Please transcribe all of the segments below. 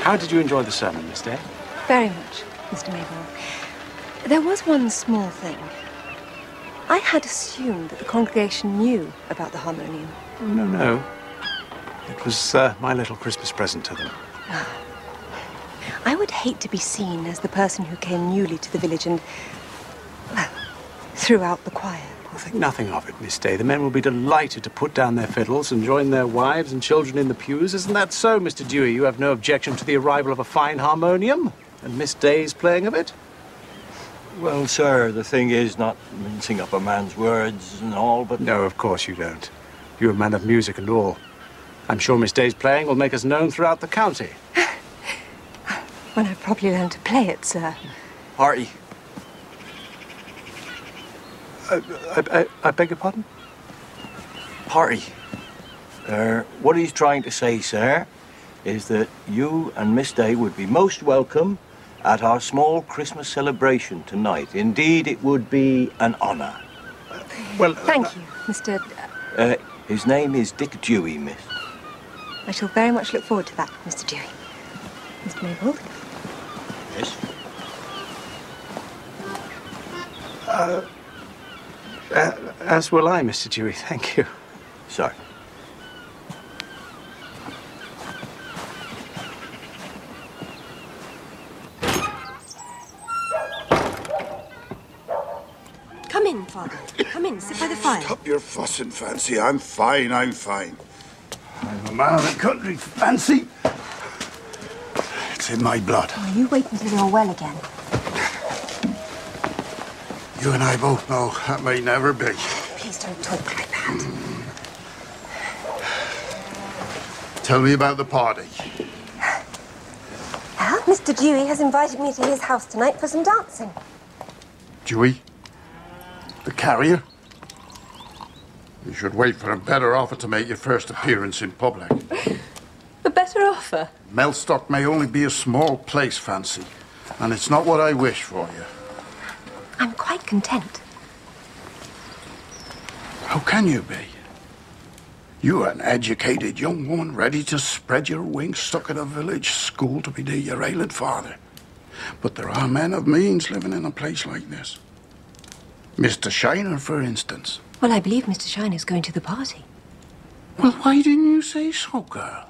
How did you enjoy the sermon, Miss Day? Very much, Mr. Maybold. There was one small thing. I had assumed that the congregation knew about the harmonium. Oh, no. It was my little Christmas present to them. I would hate to be seen as the person who came newly to the village and, well, threw out the choir. I think nothing of it, Miss Day. The men will be delighted to put down their fiddles and join their wives and children in the pews. Isn't that so, Mr. Dewey? You have no objection to the arrival of a fine harmonium and Miss Day's playing of it? Well, sir, the thing is not mincing up a man's words and all, but... No, of course you don't. You're a man of music and all. I'm sure Miss Day's playing will make us known throughout the county. When I've properly learned to play it, sir. Party. I beg your pardon? Party. What he's trying to say, sir, is that you and Miss Day would be most welcome at our small Christmas celebration tonight. Indeed, it would be an honour. Well, Thank you, Mr. His name is Dick Dewey, miss. I shall very much look forward to that, Mr. Dewey. Mr. Maybold? Yes? As will I, Mr. Dewey. Thank you. Sorry. Come in, Father. Come in, sit by the fire. Stop your fussing, Fancy. I'm fine. I'm a man of the country, Fancy. It's in my blood. Oh, you wait until you're well again. You and I both know that may never be. Please don't talk like that. Tell me about the party. Well, Mr. Dewey has invited me to his house tonight for some dancing. Dewey? The carrier? You should wait for a better offer to make your first appearance in public. A better offer? Mellstock may only be a small place, Fancy, and it's not what I wish for you. I'm quite content. How can you be? You're an educated young woman ready to spread your wings, stuck in a village school to be near your ailing father. But there are men of means living in a place like this. Mr. Shiner, for instance. Well, I believe Mr. Shiner's going to the party. Well, why didn't you say so, girl?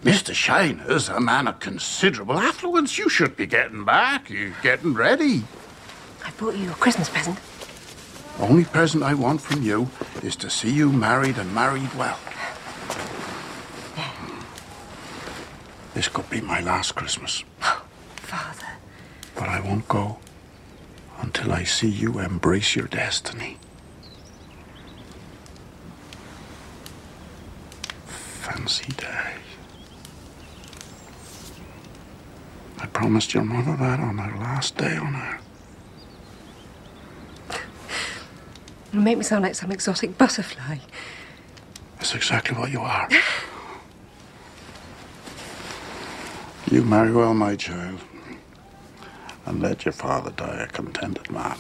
Mr. Shiner's a man of considerable affluence. You should be getting back. You're getting ready. I brought you a Christmas present. Only present I want from you is to see you married and married well. This could be my last Christmas. Father. But I won't go until I see you embrace your destiny. Fancy Day. I promised your mother that on her last day on earth. It'll make me sound like some exotic butterfly. That's exactly what you are. You marry well, my child, and let your father die a contented man.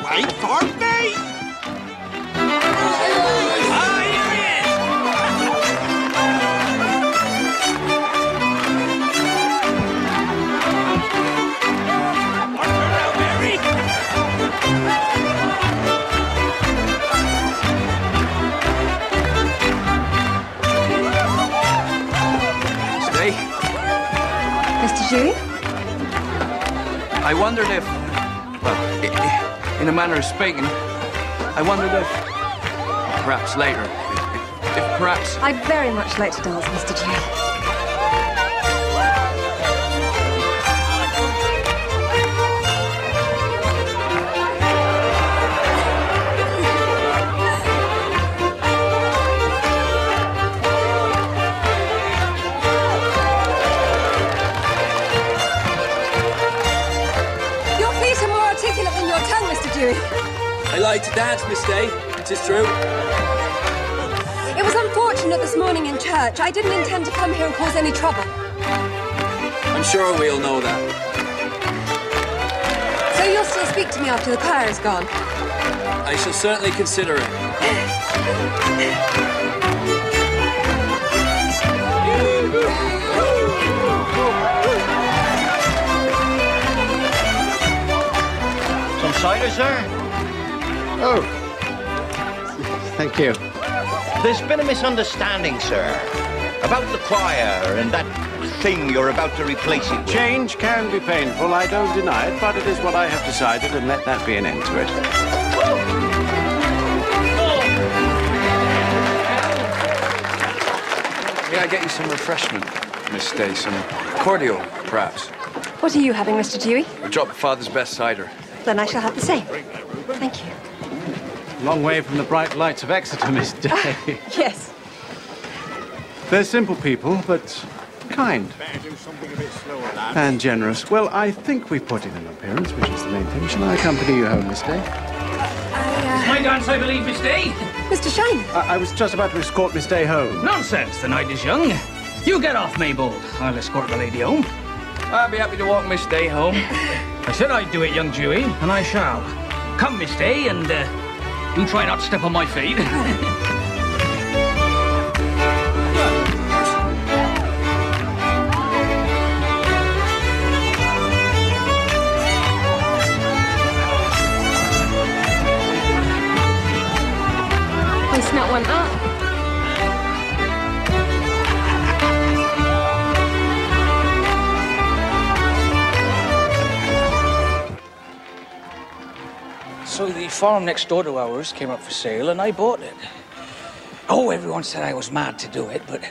Wait for me! Ah, here he is! Stay. Mr. Dewey? I wondered if, well, in a manner of speaking, I wondered if, perhaps later, if perhaps... I'd very much like to dance, Mr. Dewey. Your feet are more articulate than your tongue, Mr. Dewey. I like to dance, Miss Day. It is true. It was unfortunate mentioned it this morning in church. I didn't intend to come here and cause any trouble. I'm sure we'll know that. So you'll still speak to me after the choir is gone? I shall certainly consider it. Some cider, sir? Oh. Thank you. There's been a misunderstanding, sir, about the choir and that thing you're about to replace it with. Change can be painful, I don't deny it, but it is what I have decided, and let that be an end to it. May I get you some refreshment, Miss Day? Some cordial, perhaps? What are you having, Mr. Dewey? A drop of Father's best cider. Then I shall have the same. Thank you. Long way from the bright lights of Exeter, Miss Day. Yes. They're simple people, but kind. And generous. Well, I think we've put in an appearance, which is the main thing. Shall I accompany you home, Miss Day? My dance, I believe, Miss Day. Mr. Shine. I was just about to escort Miss Day home. Nonsense, the night is young. You get off, Mabel. I'll escort the lady home. I'll be happy to walk Miss Day home. I said I'd do it, young Dewey, and I shall. Come, Miss Day, and you try not to step on my feet. I smelt one up. So the farm next door to ours came up for sale, and I bought it. Oh, everyone said I was mad to do it, but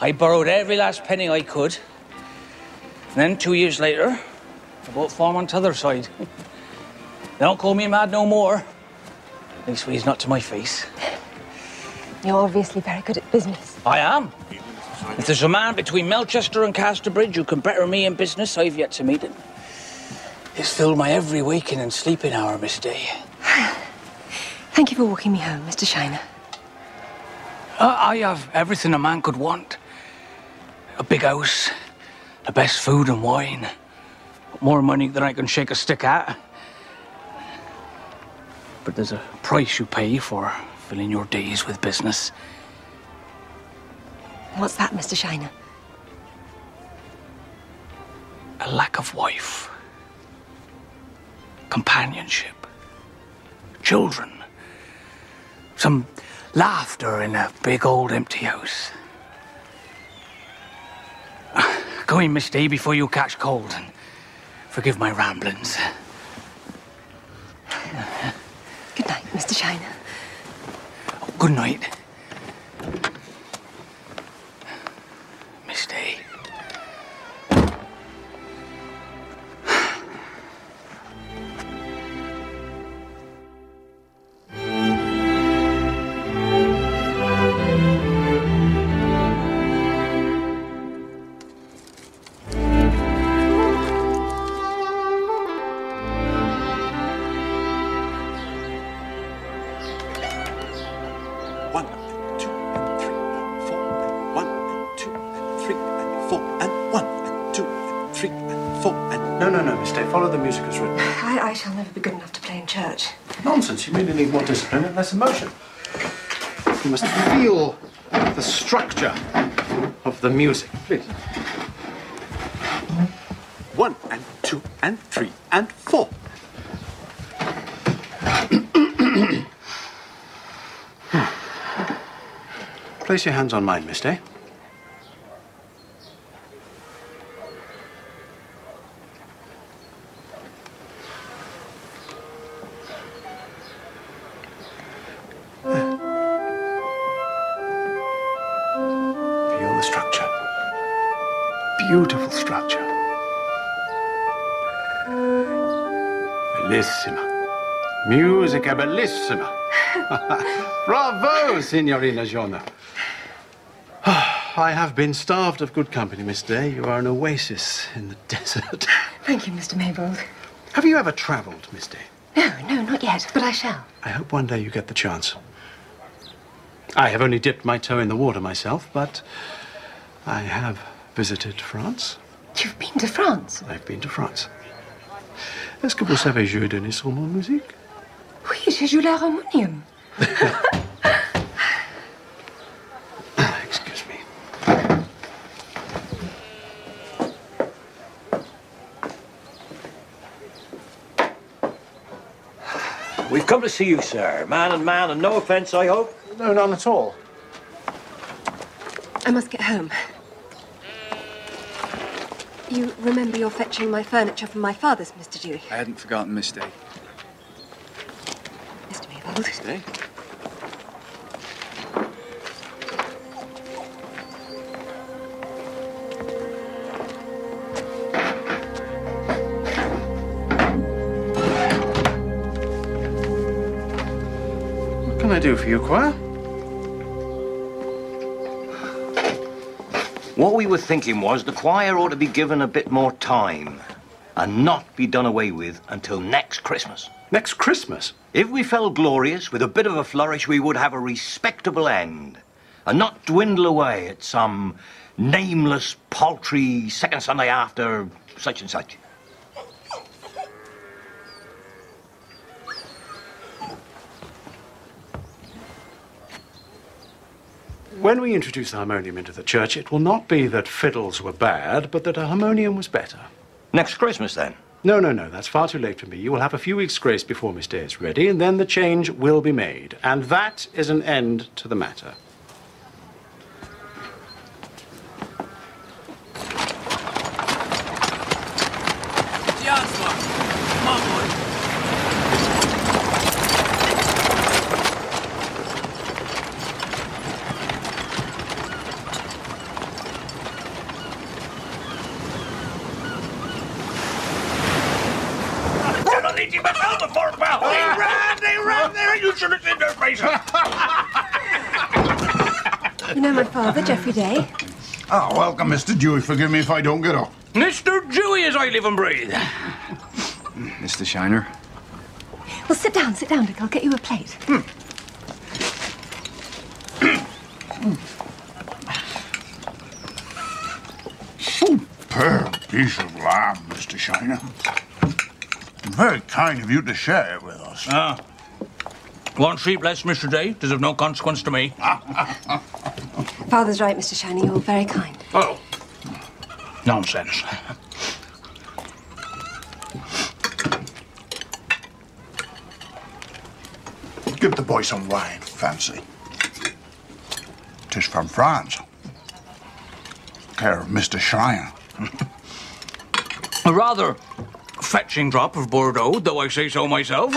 I borrowed every last penny I could. And then 2 years later, I bought farm on t'other side. They don't call me mad no more. Leastways, not to my face. You're obviously very good at business. I am. If there's a man between Melchester and Casterbridge who can better me in business, I've yet to meet him. He's filled my every waking and sleeping hour, Miss Day. Thank you for walking me home, Mr. Shiner. I have everything a man could want. A big house, the best food and wine, more money than I can shake a stick at. But there's a price you pay for filling your days with business. What's that, Mr. Shiner? A lack of wife, companionship, children, some laughter in a big old empty house. Go in, Miss Day, before you catch cold, and forgive my ramblings. Good night, Mr. Shiner. Good night, Miss Day. No, Miss Day, follow the music as written. I shall never be good enough to play in church. Nonsense, you merely need more discipline and less emotion. You must feel the structure of the music, please. 1 and 2 and 3 and 4. Place your hands on mine, Miss Day. Feel the structure. Beautiful structure. Bellissima. Musica bellissima. Bravo, Signorina Giorno. I have been starved of good company, Miss Day. You are an oasis in the desert. Thank you, Mr. Maybold. Have you ever travelled, Miss Day? No, not yet, but I shall. I hope one day you get the chance. I have only dipped my toe in the water myself, but I have visited France. You've been to France? I've been to France. Est-ce que vous savez jouer d'un instrument de musique? Oui, j'ai joué l'harmonium. Excuse me. We've come to see you, sir. Man and no offence, I hope. No, none at all. I must get home. You remember you're fetching my furniture from my father's, Mr. Dewey? I hadn't forgotten, Miss Day. Mr. Maybold. Miss Day? What can I do for you, Choir? What we were thinking was the choir ought to be given a bit more time and not be done away with until next Christmas. Next Christmas? If we fell glorious with a bit of a flourish, we would have a respectable end and not dwindle away at some nameless, paltry second Sunday after such and such. When we introduce the harmonium into the church, it will not be that fiddles were bad, but that a harmonium was better. Next Christmas, then? No, that's far too late for me. You will have a few weeks' grace before Miss Day is ready, and then the change will be made. And that is an end to the matter. They ran there! You should have seen their faces! You know my father, Geoffrey Day? Ah, welcome, Mr. Dewey. Forgive me if I don't get up. Mr. Dewey, as I live and breathe. Mr. Shiner? Well, sit down, Dick. I'll get you a plate. Superb piece of lamb, Mr. Shiner. Very kind of you to share it with us. One sheep less, Mr. Day. It is of no consequence to me. Father's right, Mr. Shiny. You're very kind. Oh. Nonsense. Give the boy some wine, fancy. 'Tis from France. Care of Mr. Shiner. A rather fetching drop of Bordeaux, though I say so myself.